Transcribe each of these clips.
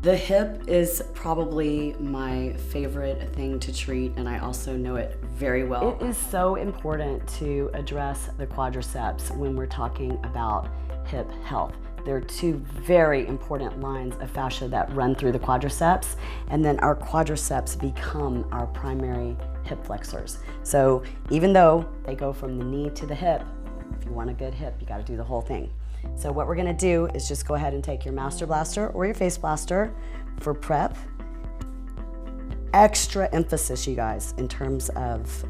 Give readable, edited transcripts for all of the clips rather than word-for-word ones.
The hip is probably my favorite thing to treat, and I also know it very well. It is so important to address the quadriceps when we're talking about hip health. There are two very important lines of fascia that run through the quadriceps, and then our quadriceps become our primary hip flexors. So even though they go from the knee to the hip, if you want a good hip, you got to do the whole thing. So what we're gonna do is just go ahead and take your master blaster or your face blaster for prep. Extra emphasis, you guys, in terms of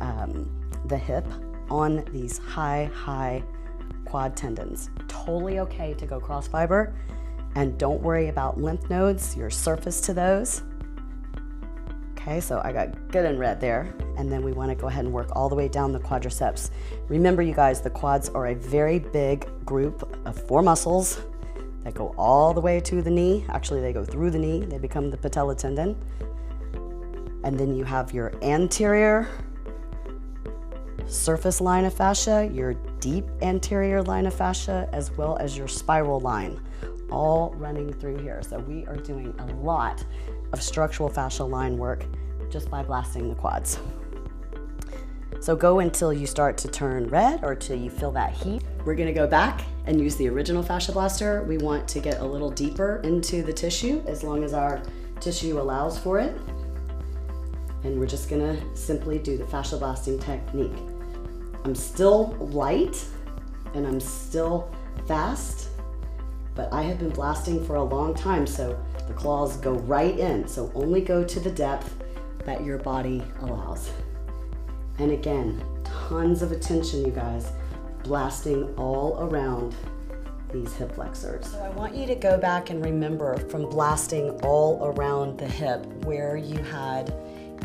the hip on these high quad tendons. Totally okay to go cross fiber, and don't worry about lymph nodes, your surface to those. Okay, so I got good and red there, and then we want to go ahead and work all the way down the quadriceps. Remember, you guys, the quads are a very big group of 4 muscles that go all the way to the knee. Actually, they go through the knee, they become the patella tendon. And then you have your anterior surface line of fascia, your deep anterior line of fascia, as well as your spiral line, all running through here. So we are doing a lot of structural fascial line work just by blasting the quads. So go until you start to turn red or till you feel that heat. We're gonna go back and use the original fascia blaster. We want to get a little deeper into the tissue as long as our tissue allows for it. And we're just gonna simply do the fascia blasting technique. I'm still light and I'm still fast, but I have been blasting for a long time, so the claws go right in. So only go to the depth that your body allows. And again, tons of attention, you guys, blasting all around these hip flexors. So I want you to go back and remember from blasting all around the hip where you had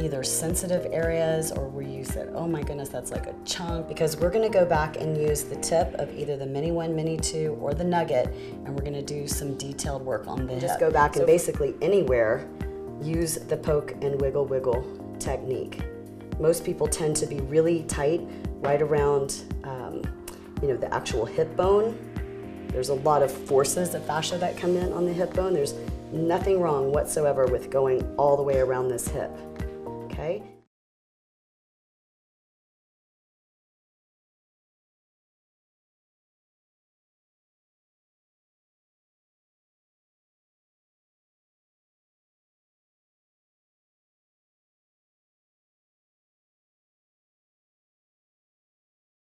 either sensitive areas or where you said, oh my goodness, that's like a chunk, because we're gonna go back and use the tip of either the Mini 1, Mini 2, or the Nugget, and we're gonna do some detailed work on the hip. Just go back and basically anywhere, use the poke and wiggle technique. Most people tend to be really tight right around the actual hip bone. There's a lot of forces of fascia that come in on the hip bone. There's nothing wrong whatsoever with going all the way around this hip, okay?